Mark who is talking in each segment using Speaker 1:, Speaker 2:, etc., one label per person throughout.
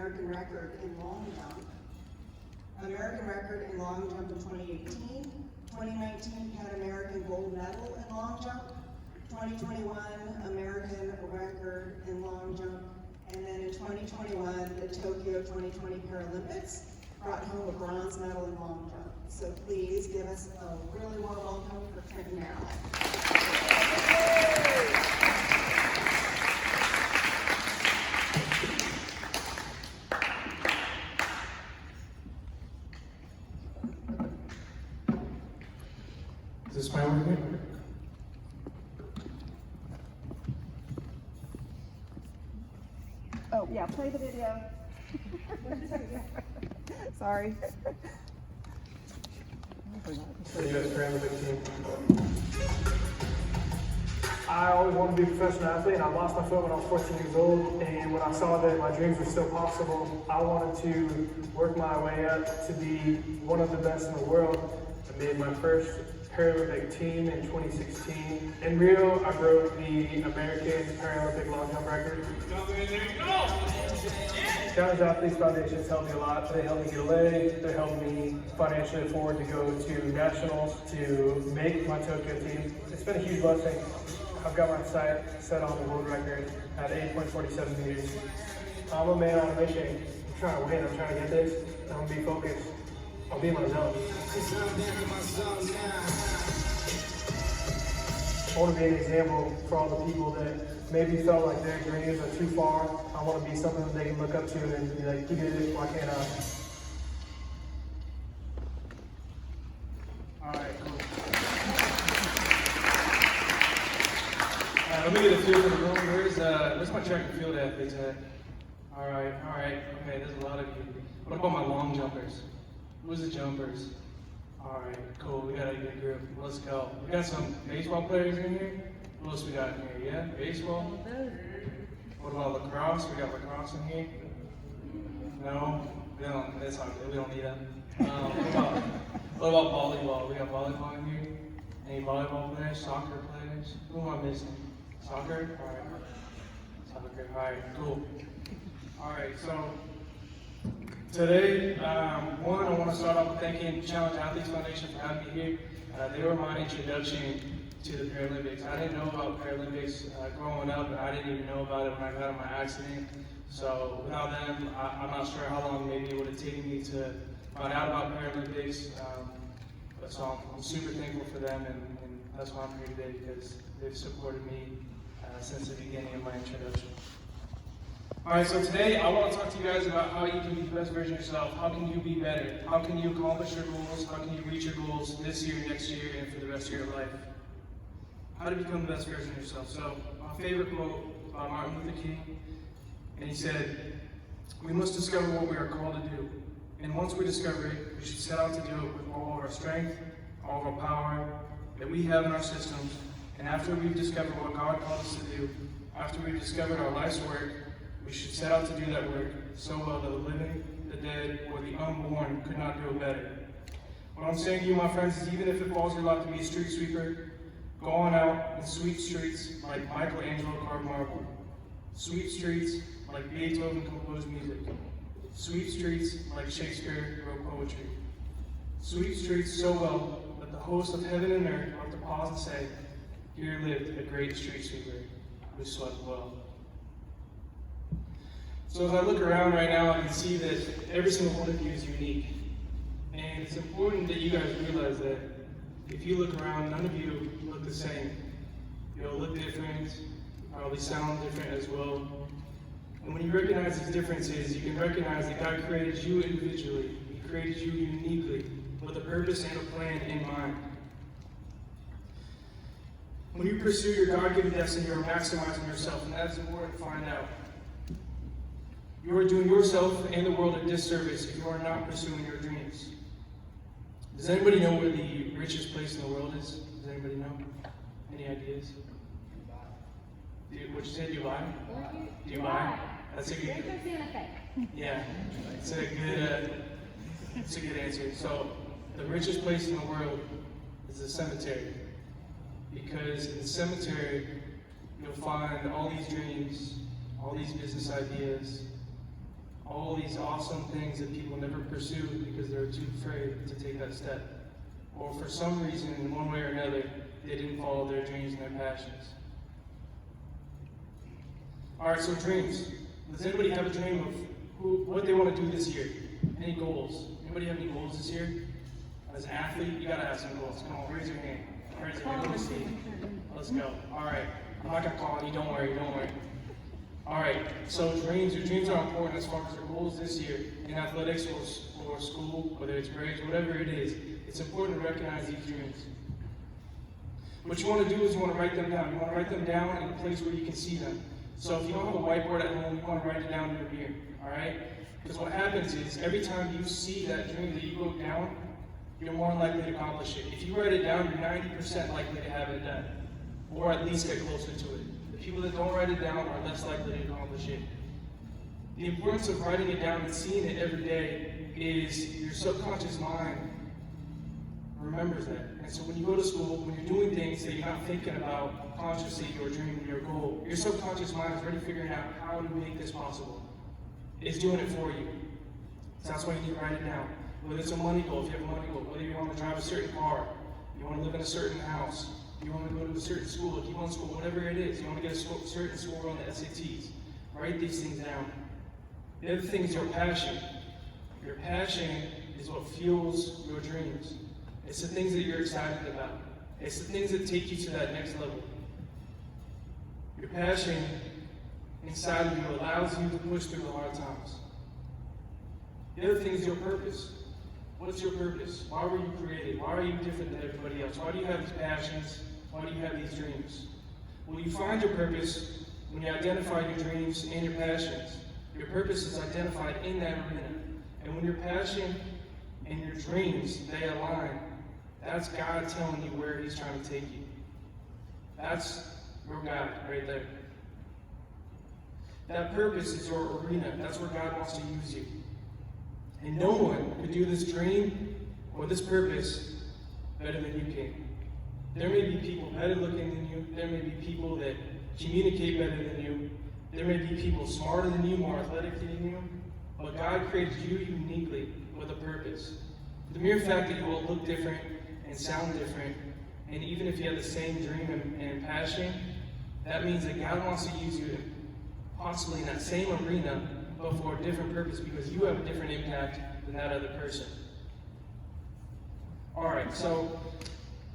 Speaker 1: American record in long jump, American record in long jump in 2018, 2019 Pan American gold medal in long jump, 2021 American record in long jump, and then in 2021 the Tokyo 2020 Paralympics brought home a bronze medal in long jump. So please give us a really warm welcome for Trenten, Merrill.
Speaker 2: Is this my working?
Speaker 3: Oh, yeah, play the video. Sorry.
Speaker 2: The U.S. Paralympic team. I always wanted to be a professional athlete, and I lost my foot when I was 14 years old. And when I saw that my dreams were still possible, I wanted to work my way up to be one of the best in the world. I made my first Paralympic team in 2016. In Rio, I broke the American Paralympic long jump record. Challenge Athletes Foundation has helped me a lot. They helped me get a leg. They helped me financially afford to go to nationals to make my Tokyo team. It's been a huge blessing. I've got my sight set on the world record at 8.47 meters. I'm a man on a mission. I'm trying to win. I'm trying to get this. I'm going to be focused. I'll be in my zone. I want to be an example for all the people that maybe felt like their dreams are too far. I want to be something that they can look up to and be like, he did it, why can't I? All right, cool.
Speaker 4: Let me get a feel for the room. Where's my track and field athletes at? All right, okay, there's a lot of you. What about my long jumpers? Who's the jumpers? All right, cool, we got a good group. Let's go. We got some baseball players in here. What else we got in here? Yeah, baseball? What about lacrosse? We got lacrosse in here? No? That's not good. We don't need that. What about volleyball? We got volleyball in here? Any volleyball players? Soccer players? Who am I missing? Soccer? All right. Soccer. All right, cool. All right, so today, I want to start off with thanking Challenge Athletes Foundation for having me here. They were my introduction to the Paralympics. I didn't know about Paralympics growing up, and I didn't even know about it when I got in my accident. So without them, I'm not sure how long maybe it would have taken me to find out about Paralympics. So I'm super thankful for them, and that's why I'm here today, because they've supported me since the beginning of my introduction. All right, so today I want to talk to you guys about how you can be the best version of yourself. How can you be better? How can you accomplish your goals? How can you reach your goals this year, next year, and for the rest of your life? How to become the best version of yourself. So my favorite quote by Martin Luther King, and he said, "We must discover what we are called to do. And once we discover it, we should set out to do it with all of our strength, all of our power that we have in our systems. And after we've discovered what God called us to do, after we've discovered our life's work, we should set out to do that work so well that the living, the dead, or the unborn could not do it better." What I'm saying to you, my friends, is even if it falls your lot to be a street sweeper, go on out and sweep streets like Michelangelo carved marble. Sweep streets like Beethoven composed music. Sweep streets like Shakespeare wrote poetry. Sweep streets so well that the hosts of heaven and earth ought to pause and say, "Here lived a great street sweeper who swept well." So as I look around right now, I can see that every single one of you is unique. And it's important that you guys realize that if you look around, none of you look the same. You'll look different, probably sound different as well. And when you recognize these differences, you can recognize that God created you individually. He created you uniquely, with a purpose and a plan in mind. When you pursue your God-given destiny, you're maximizing yourself, and that is important to find out. You are doing yourself and the world a disservice if you are not pursuing your dreams. Does anybody know where the richest place in the world is? Does anybody know? Any ideas? What'd you say, Dubai? Dubai? That's a good. Yeah, it's a good answer. So, the richest place in the world is the cemetery, because in the cemetery you'll find all these dreams, all these business ideas, all these awesome things that people never pursue because they're too afraid to take that step. Or for some reason, in one way or another, they didn't follow their dreams and their passions. All right, so dreams. Does anybody have a dream of what they want to do this year? Any goals? Anybody have any goals this year? As an athlete, you gotta have some goals. Come on, raise your hand. Raise your hand. Let me see. Let's go. All right. I'm not gonna call on you. Don't worry. Don't worry. All right. So dreams. Your dreams are important as far as your goals this year in athletics or school, whether it's grades, whatever it is. It's important to recognize these dreams. What you want to do is you want to write them down. You want to write them down in a place where you can see them. So if you don't have a whiteboard at home, you want to write it down in your mirror. All right? Because what happens is every time you see that dream that you wrote down, you're more likely to accomplish it. If you write it down, you're 90% likely to have it done, or at least get closer to it. The people that don't write it down are less likely to accomplish it. The importance of writing it down and seeing it every day is your subconscious mind remembers that. And so when you go to school, when you're doing things that you're not thinking about consciously, your dream, your goal, your subconscious mind is already figuring out how to make this possible. It's doing it for you. So that's why you need to write it down. Whether it's a money goal, if you have a money goal, whether you want to drive a certain car, you want to live in a certain house, you want to go to a certain school, keep on school, whatever it is, you want to get a certain score on the SATs. Write these things down. The other thing is your passion. Your passion is what fuels your dreams. It's the things that you're excited about. It's the things that take you to that next level. Your passion inside of you allows you to push through the hard times. The other thing is your purpose. What's your purpose? Why were you created? Why are you different than everybody else? Why do you have these passions? Why do you have these dreams? Well, you find your purpose when you identify your dreams and your passions. Your purpose is identified in that arena. And when your passion and your dreams, they align, that's God telling you where He's trying to take you. That's your God right there. That purpose is your arena. That's where God wants to use you. And no one could do this dream or this purpose better than you can. There may be people better looking than you. There may be people that communicate better than you. There may be people smarter than you, more athletic than you. But God created you uniquely with a purpose. The mere fact that you all look different and sound different, and even if you have the same dream and passion, that means that God wants to use you possibly in that same arena, but for a different purpose, because you have a different impact than that other person. All right, so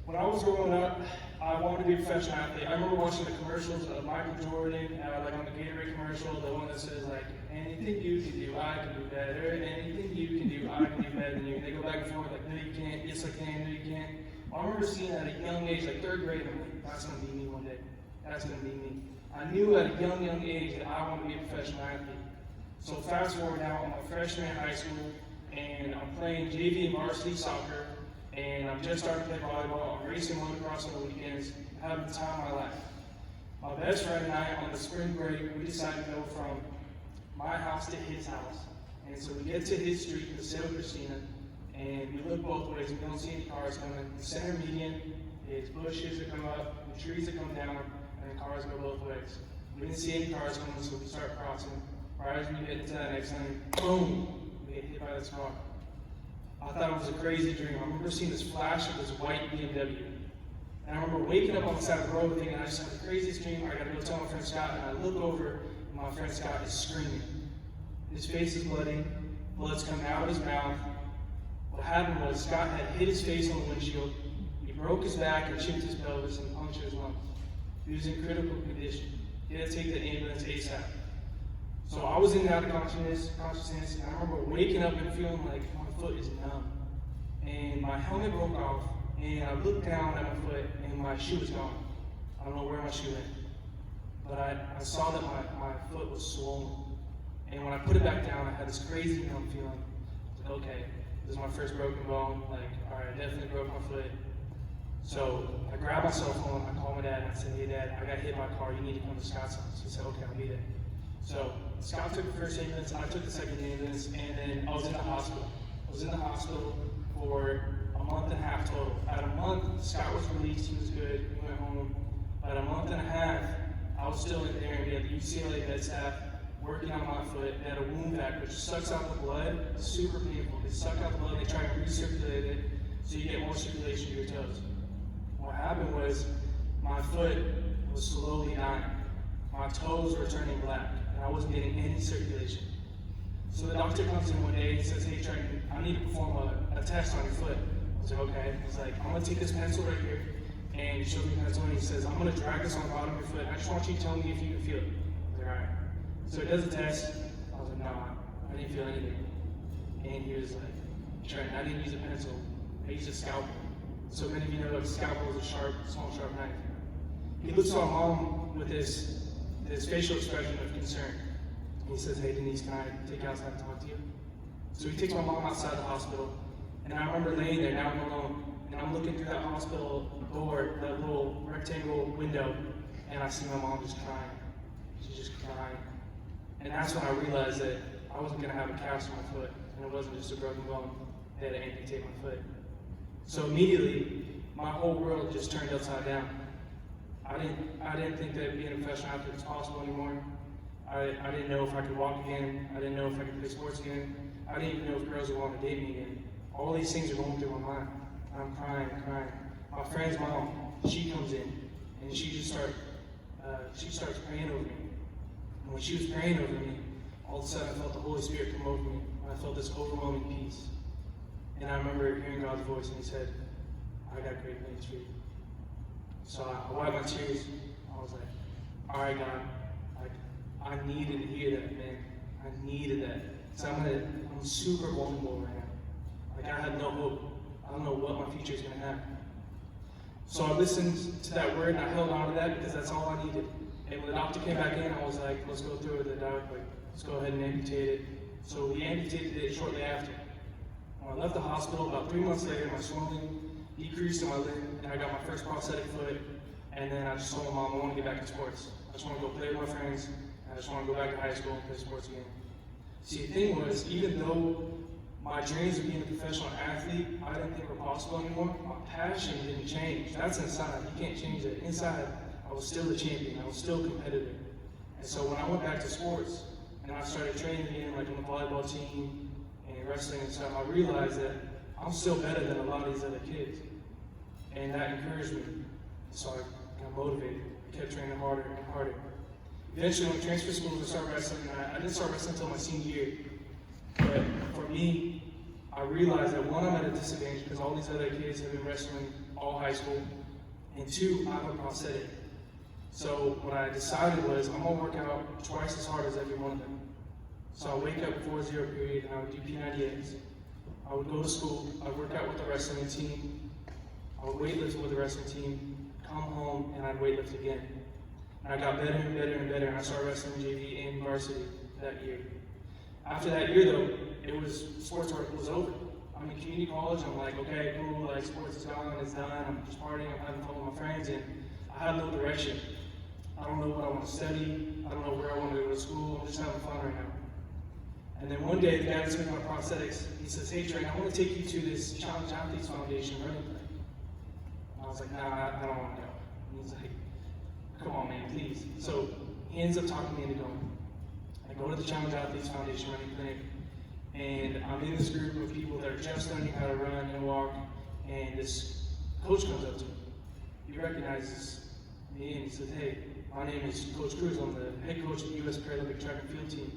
Speaker 4: when I was growing up, I wanted to be a professional athlete. I remember watching the commercials of Michael Jordan, like on the Gatorade commercial, the one that says like, anything you can do, I can do better. Anything you can do, I can do better than you. And they go back and forth like, no you can't, yes I can, no you can't. I remember seeing that at a young age, like 3rd grade, I'm like, that's gonna be me one day. That's gonna be me. I knew at a young age that I wanted to be a professional athlete. So fast forward now, I'm a freshman in high school, and I'm playing JV and varsity soccer, and I'm just starting to play volleyball. I'm racing motocross on the weekends, having the time of my life. My best friend and I, on the spring break, we decided to go from my house to his house. And so we get to his street in the Sale Christina, and we look both ways. We don't see any cars coming. The center median is bushes that come up, the trees that come down, and the cars go both ways. We didn't see any cars coming, so we start crossing. Right as we get into that next lane, boom, we get hit by this car. I thought it was a crazy dream. I remember seeing this flash of this white BMW. And I remember waking up on the side of the road thinking, I just had the craziest dream. I gotta go tell my friend Scott, and I look over, and my friend Scott is screaming. His face is bloody, blood's coming out of his mouth. What happened was Scott had hit his face on the windshield, he broke his back and chipped his pelvis and punctured his lungs. He was in critical condition. He had to take the ambulance ASAP. So I was in and out of consciousness, and I remember waking up and feeling like my foot is numb. And my helmet broke off, and I looked down at my foot, and my shoe was gone. I don't know where my shoe went. But I saw that my foot was swollen. And when I put it back down, I had this crazy numb feeling. Like, okay, this is my first broken bone. Like, all right, I definitely broke my foot. So I grabbed my cell phone, I called my dad, and I said, hey Dad, I got hit by a car, you need to come to Scott's house. He said, okay, I'll be there. So Scott took the first ambulance, I took the second ambulance, and then I was in the hospital. I was in the hospital for a month and a half total. At a month, Scott was released, he was good, he went home. About a month and a half, I was still in there, and we had the UCLA med staff, working on my foot. They had a wound vac, which sucks out the blood. It's super painful. They suck out the blood, they try to recirculate it so you get more circulation to your toes. What happened was my foot was slowly dying. My toes were turning black, and I wasn't getting any circulation. So the doctor comes in one day, he says, hey Trenten, I need to perform a test on your foot. I was like, okay. He's like, I'm gonna take this pencil right here, and he showed me the pencil, and he says, I'm gonna drag this on the bottom of your foot. I just want you to tell me if you can feel it. I was like, all right. So he does the test. I was like, no, I didn't feel anything. And he was like, Trenten, I didn't use a pencil. I used a scalpel. So many of you know that a scalpel is a small, sharp knife. He looks at my mom with this facial expression of concern. And he says, hey Denise, can I take you outside and talk to you? So he takes my mom outside the hospital. And I remember laying there, now I'm alone. And I'm looking through that hospital door, that little rectangle window, and I see my mom just crying. She's just crying. And that's when I realized that I wasn't gonna have a cast on my foot, and it wasn't just a broken bone. They had to amputate my foot. So immediately, my whole world just turned upside down. I didn't think that being a professional athlete was possible anymore. I didn't know if I could walk again. I didn't know if I could play sports again. I didn't even know if girls would want to date me again. All these things are going through my mind. I'm crying. My friend's mom, she comes in, and she starts praying over me. And when she was praying over me, all of a sudden I felt the Holy Spirit come over me. And I felt this overwhelming peace. And I remember hearing God's voice, and he said, I got great news for you. So I wiped my tears. I was like, all right, God, I needed to hear that, man. I needed that. So I'm super vulnerable right now. I had no hope. I don't know what my future is going to have. So I listened to that word, and I held on to that because that's all I needed. And when the doctor came back in, I was like, let's go through with it, doc. Like, let's go ahead and amputate it. So we amputated it shortly after. When I left the hospital, about 3 months later, my swelling decreased in my limb, and I got my first prosthetic foot. And then I just told my mom, I want to get back in sports. I just want to go play with my friends. I just want to go back to high school and play sports again. See, the thing was, even though my dreams of being a professional athlete, I didn't think were possible anymore, my passion didn't change. That's inside. You can't change that. Inside, I was still a champion. I was still competitive. And so when I went back to sports, and I started training again, like on the volleyball team and wrestling and stuff, I realized that I'm still better than a lot of these other kids. And that encouraged me. So I got motivated. I kept training harder and harder. Eventually, when I transferred schools to start wrestling, I didn't start wrestling until my senior year. But for me, I realized that one, I'm at a disadvantage because all these other kids have been wrestling all high school. And two, I'm a prosthetic. So what I decided was I'm going to work out twice as hard as every one of them. So I wake up before 0 period and I would do P90X. I would go to school, I'd work out with the wrestling team, I would weightlift with the wrestling team, come home, and I'd weightlift again. And I got better and better and better, and I started wrestling JV and varsity that year. After that year though, sports work was over. I'm in community college, I'm like, okay, cool, like sports is gone, it's done, I'm just partying, I'm having fun with my friends, and I have no direction. I don't know what I want to study, I don't know where I want to go to school, I'm just having fun right now. And then one day, the guy that's making my prosthetics, he says, hey Trent, I want to take you to this Challenge Athletes Foundation running thing. And I was like, nah, I don't want to go. And he's like, come on man, please. So he ends up talking me into going. I go to the Challenge Athletes Foundation running clinic, and I'm in this group of people that are just learning how to run and walk, and this coach comes up to me. He recognizes me and he says, hey, my name is Coach Cruz, I'm the head coach of the U.S. Paralympic track and field team.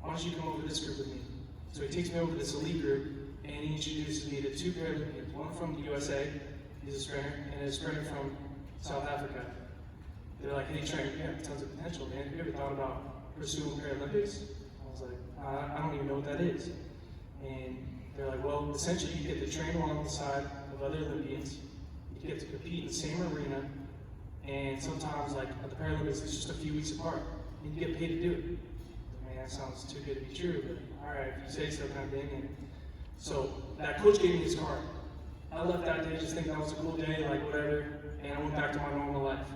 Speaker 4: Why don't you come over to this group with me? So he takes me over to this elite group, and he introduces me to 2 Paralympians, one from the USA, he's a sprinter, and a sprinter from South Africa. They're like, hey Trent, you have tons of potential, man. Have you ever thought about pursuing Paralympics? I was like, I don't even know what that is. And they're like, well, essentially you get to train alongside of other Olympians, you get to compete in the same arena, and sometimes, like at the Paralympics, it's just a few weeks apart, and you get paid to do it. I mean, that sounds too good to be true, but all right, if you say so, kind of thing. And so that coach gave me his card. I left that day just thinking that was a cool day, like whatever, and I went back to my normal life.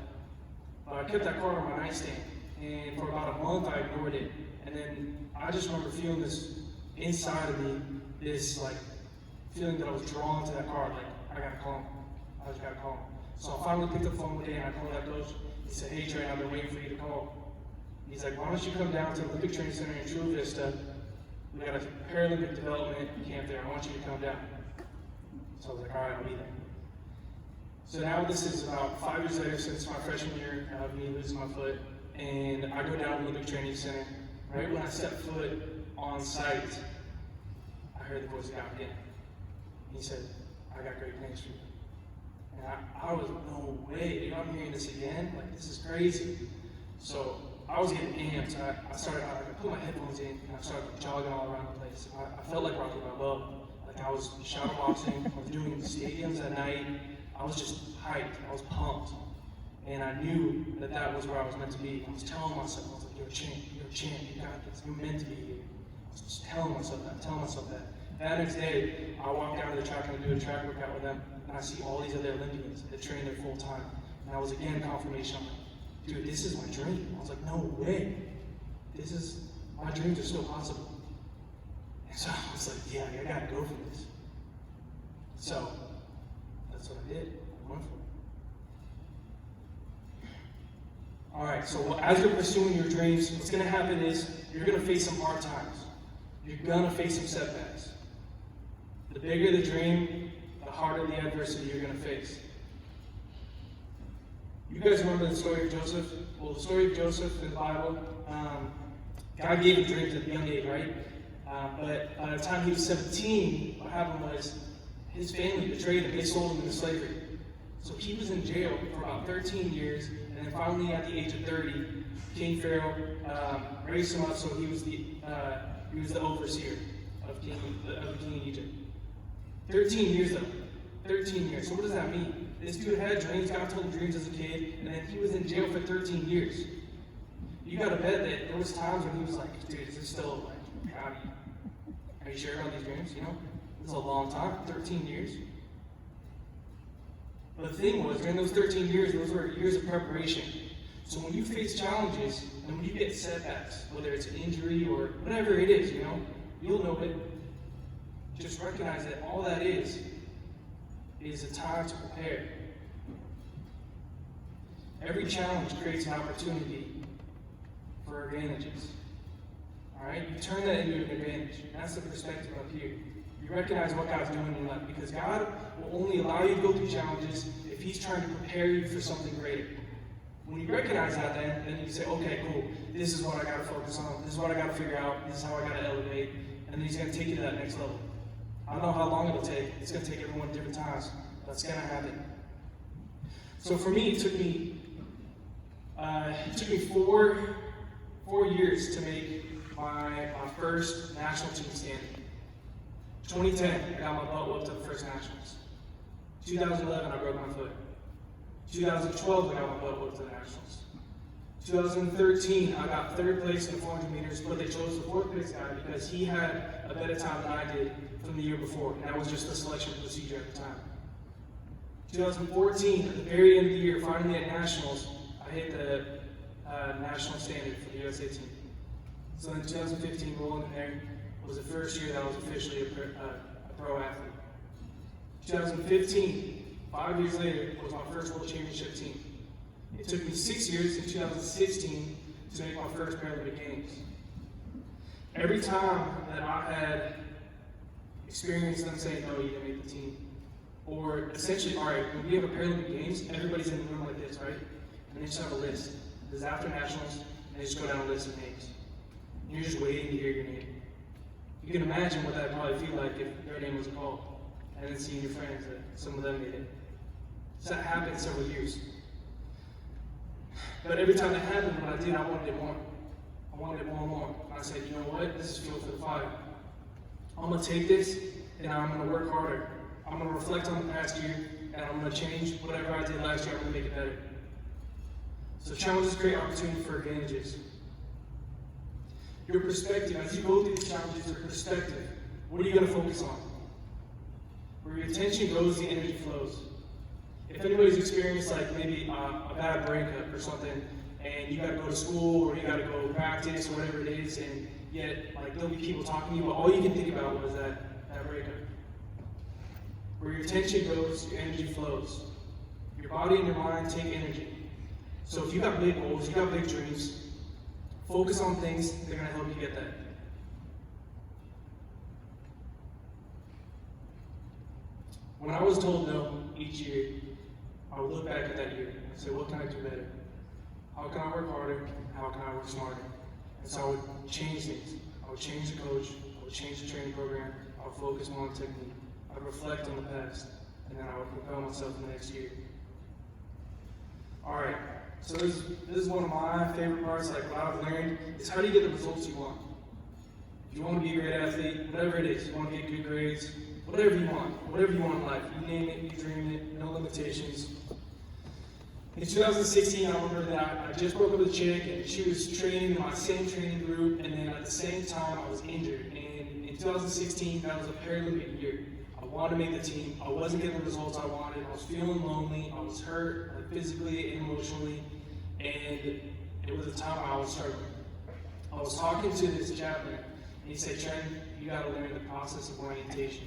Speaker 4: But I kept that card on my nightstand, and for about a month I ignored it. And then I just remember feeling this inside of me, this like feeling that I was drawn to that card, like I gotta call him. I just gotta call him. So I finally picked up the phone one day and I called that coach. He said, hey Trey, I've been waiting for you to call. He's like, why don't you come down to Olympic Training Center in Chula Vista? We got a Paralympic development camp there. I want you to come down. So I was like, all right, I'll be there. So now this is about 5 years later since my freshman year of me losing my foot, and I go down to Olympic Training Center. Right when I step foot on site, I heard the voice of God again. He said, I got great plans for you. And I was, no way, dude, I'm hearing this again? Like, this is crazy. So I was getting amped. I put my headphones in, and I started jogging all around the place. I felt like Rocky Balboa. Like I was shadow boxing, I was doing stadiums at night. I was just hyped, I was pumped. And I knew that that was where I was meant to be. I was telling myself, I was like, you're a champ, you got this, you're meant to be here. I was just telling myself that. That next day, I walked down to the track and I do a track workout with them, and I see all these other Olympians that train there full time. And I was again confirmation, I'm like, dude, this is my dream. I was like, no way. My dreams are still possible. And so I was like, yeah, I gotta go for this. So, that's what I did. I went for it. All right, so as you're pursuing your dreams, what's gonna happen is you're gonna face some hard times. You're gonna face some setbacks. The bigger the dream, the harder the adversity you're gonna face. You guys remember the story of Joseph? Well, the story of Joseph in the Bible, God gave him dreams at a young age, right? But by the time he was 17, what happened was his family betrayed him. They sold him into slavery. So he was in jail for about 13 years, and then finally at the age of 30, King Pharaoh raised him up so he was the overseer of King of Egypt. 13 years though. 13 years. So what does that mean? This dude had dreams, God told him dreams as a kid, and then he was in jail for 13 years. You gotta bet that there was times when he was like, dude, is this still like, are you sure about these dreams? You know? It's a long time, 13 years. But the thing was, during those 13 years, those were years of preparation. So when you face challenges, and when you get setbacks, whether it's an injury or whatever it is, you know, you'll know it. Just recognize that all that is a time to prepare. Every challenge creates an opportunity for advantages. Alright? You turn that into an advantage. That's the perspective up here. You recognize what God's doing in your life, because God will only allow you to go through challenges if He's trying to prepare you for something greater. When you recognize that, then you say, okay, cool, this is what I gotta focus on, this is what I gotta figure out, this is how I gotta elevate, and then He's gonna take you to that next level. I don't know how long it'll take. It's gonna take everyone at different times. That's gonna happen. So for me, it took me 4 years to make my first national team standing. 2010, I got my butt whooped at the first nationals. 2011, I broke my foot. 2012, I got my butt whooped at the nationals. 2013, I got third place in the 400 meters, but they chose the fourth place guy because he had a better time than I did from the year before, and that was just the selection procedure at the time. 2014, at the very end of the year, finally at nationals, I hit the national standard for the USA team. So in 2015, rolling in there, was the first year that I was officially a pro athlete. 2015, 5 years later, was my first World Championship team. It took me 6 years in 2016 to make my first Paralympic Games. Every time that I had experienced them saying, no, you didn't make the team, or essentially, all right, when we have a Paralympic Games, everybody's in the room like this, right? And they just have a list. This is after nationals, and they just go down a list of names. And you're just waiting to hear your name. You can imagine what that would probably feel like if their name was called, and then seeing your friends that some of them made it. So that happened several years. But every time that happened, when I did, I wanted it more. I wanted it more and more. And I said, you know what? This is fuel for the fire. I'm going to take this, and I'm going to work harder. I'm going to reflect on the past year, and I'm going to change whatever I did last year. I'm going to make it better. So challenges create opportunity for advantages. Your perspective, as you go through these challenges, your perspective, what are you going to focus on? Where your attention goes, the energy flows. If anybody's experienced like maybe a bad breakup or something, and you got to go to school or you got to go practice or whatever it is, and yet like there'll be people talking to you, but all you can think about was that breakup. Where your attention goes, your energy flows. Your body and your mind take energy. So if you got big goals, you got big dreams, Focus on things that are going to help you get that. When I was told no each year, I would look back at that year and say, what can I do better? How can I work harder? How can I work smarter? And so I would change things. I would change the coach. I would change the training program. I would focus more on technique. I would reflect on the past. And then I would propel myself in the next year. All right. So this is one of my favorite parts, like what I've learned, is how do you get the results you want? If you want to be a great athlete, whatever it is, you want to get good grades, whatever you want in life, you name it, you dream it, no limitations. In 2016, I remember that I just broke up with a chick, and she was training in my same training group, and then at the same time, I was injured. And in 2016, that was a Paralympic year. I wanted to make the team. I wasn't getting the results I wanted. I was feeling lonely. I was hurt, like physically and emotionally, and it was a time I was struggling. I was talking to this chaplain, and he said, Trenten, you got to learn the process of orientation.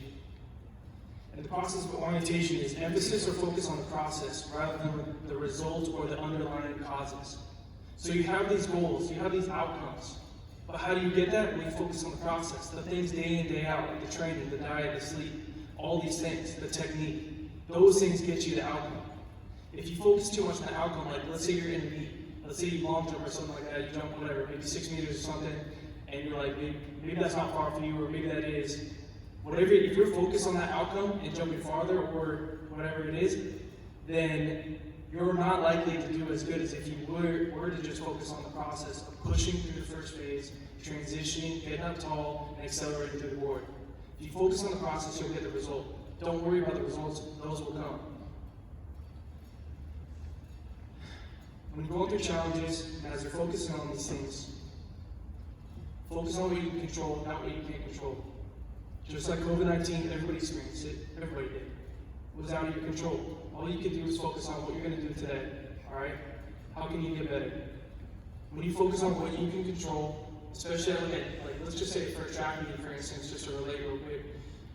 Speaker 4: And the process of orientation is emphasis or focus on the process rather than the result or the underlying causes. So you have these goals, you have these outcomes. But how do you get that? When you focus on the process, the things day in, day out, like the training, the diet, the sleep, all these things, the technique. Those things get you the outcome. If you focus too much on the outcome, like let's say you're in a meet, let's say you long jump or something like that, you jump whatever, maybe 6 meters or something, and you're like, maybe that's not far for you, or maybe that is. Whatever, if you're focused on that outcome and jumping farther or whatever it is, then you're not likely to do as good as if you were to just focus on the process of pushing through the first phase, transitioning, getting up tall, and accelerating through the board. If you focus on the process, you'll get the result. Don't worry about the results, those will come. When you're going through challenges, and as you're focusing on these things, focus on what you can control, not what you can't control. Just like COVID-19, everybody experienced it. Everybody did. It was out of your control. All you can do is focus on what you're going to do today. All right? How can you get better? When you focus on what you can control, especially like let's just say for a track meet, for instance, just to relate real quick.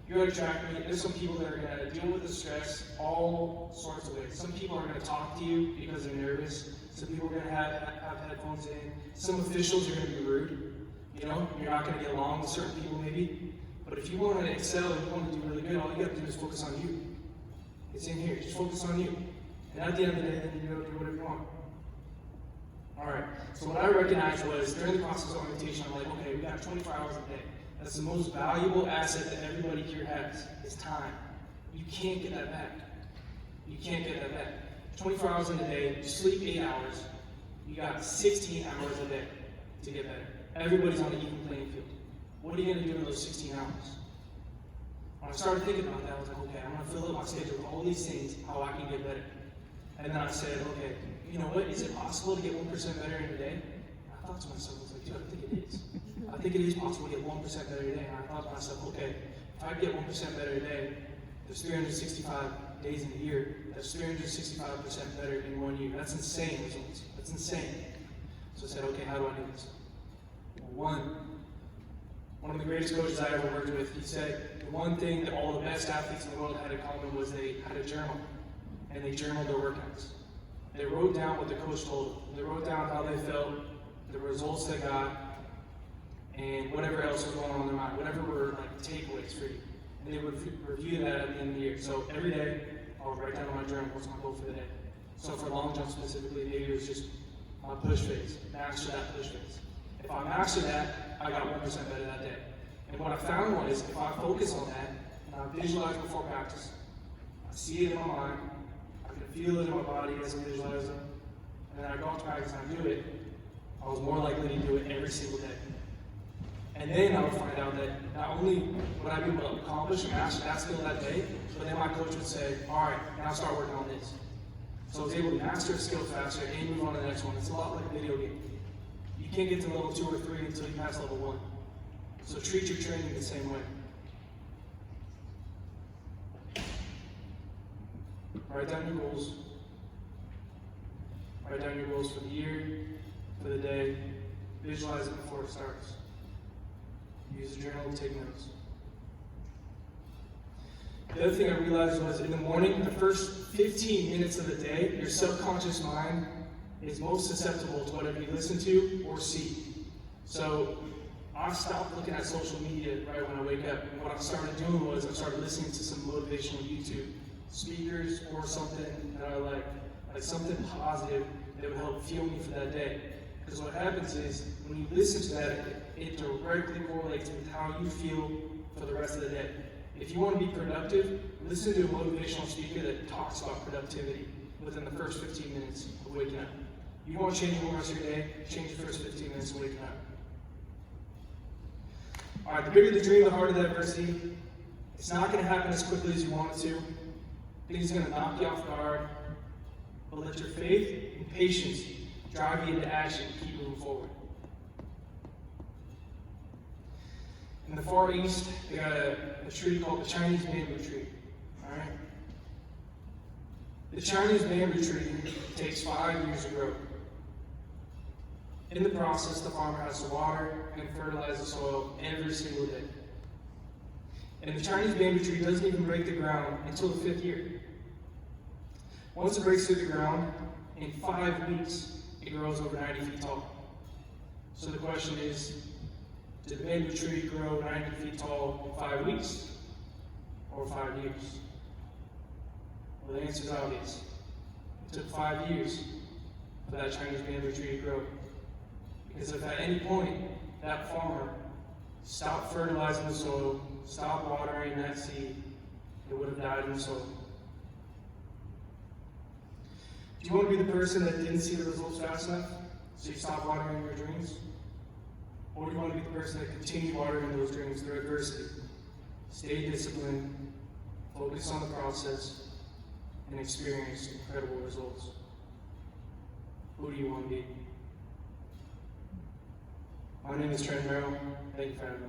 Speaker 4: You're at a track meet. There's some people that are going to deal with the stress all sorts of ways. Some people are going to talk to you because they're nervous. Some people are going to have headphones in. Some officials are going to be rude. You know, you're not going to get along with certain people maybe. But if you want to excel and you want to do really good, all you got to do is focus on you. It's in here. Just focus on you. And at the end of the day, then you're going to do whatever you want. All right. So what I recognized was during the process of orientation, I'm like, okay, we got 24 hours a day. That's the most valuable asset that everybody here has, is time. You can't get that back. You can't get that back. 24 hours in a day, you sleep 8 hours. You got 16 hours a day to get better. Everybody's on an even playing field. What are you going to do in those 16 hours? When I started thinking about that, I was like, okay, I'm going to fill up my schedule with all these things, how I can get better. And then I said, okay, you know what? Is it possible to get 1% better in a day? And I thought to myself, I was like, dude, I think it is. I think it is possible to get 1% better a day. And I thought to myself, okay, if I get 1% better a day, there's 365 days in a year. That's 365% better in 1 year. That's insane results. That's insane. So I said, okay, how do I do this? Well, one of the greatest coaches I ever worked with, he said the one thing that all the best athletes in the world had in common was they had a journal, and they journaled their workouts. They wrote down what the coach told them. They wrote down how they felt, the results they got, and whatever else was going on in their mind, whatever were like takeaways for you. And they would review that at the end of the year. So every day, I would write down in my journal what's my goal for the day. So for long jump specifically, maybe it was just my push phase, master that push phase. If I master that, I got 1% better that day. And what I found was, if I focus on that, and I visualize before practice, I see it in my mind, I can feel it in my body as I visualize it, and then I go out to practice and I do it, I was more likely to do it every single day. And then I would find out that not only would I be able to accomplish and master that skill that day, but then my coach would say, all right, now start working on this. So I was able to master a skill faster and move on to the next one. It's a lot like a video game. You can't get to level 2 or 3 until you pass level 1. So treat your training the same way. Write down your goals. Write down your goals for the year, for the day. Visualize it before it starts. Use a journal to take notes. The other thing I realized was in the morning, the first 15 minutes of the day, your subconscious mind is most susceptible to whatever you listen to or see. So I stopped looking at social media right when I wake up. And what I started doing was I started listening to some motivational YouTube speakers or something that I like something positive that would help fuel me for that day. Because what happens is when you listen to that, it directly correlates with how you feel for the rest of the day. If you want to be productive, listen to a motivational speaker that talks about productivity within the first 15 minutes of waking up. You want to change the rest of your day, change the first 15 minutes of waking up. All right, the bigger the dream, the harder the adversity. It's not going to happen as quickly as you want it to. Things are going to knock you off guard. But let your faith and patience drive you into action and keep moving forward. In the Far East, they got a tree called the Chinese bamboo tree. All right? The Chinese bamboo tree takes 5 years to grow. In the process, the farmer has to water and fertilize the soil every single day. And the Chinese bamboo tree doesn't even break the ground until the 5th year. Once it breaks through the ground, in 5 weeks, it grows over 90 feet tall. So the question is, did the bamboo tree grow 90 feet tall in 5 weeks or 5 years? Well, the answer is obvious. It took 5 years for that Chinese bamboo tree to grow. Because if at any point that farmer stopped fertilizing the soil, stopped watering that seed, it would have died in the soil. Do you want to be the person that didn't see the results fast enough, so you stopped watering your dreams? Or do you want to be the person that continued watering those dreams through adversity? Stay disciplined, focus on the process, and experience incredible results. Who do you want to be? My name is Trenten Merrill. Thank you for having me.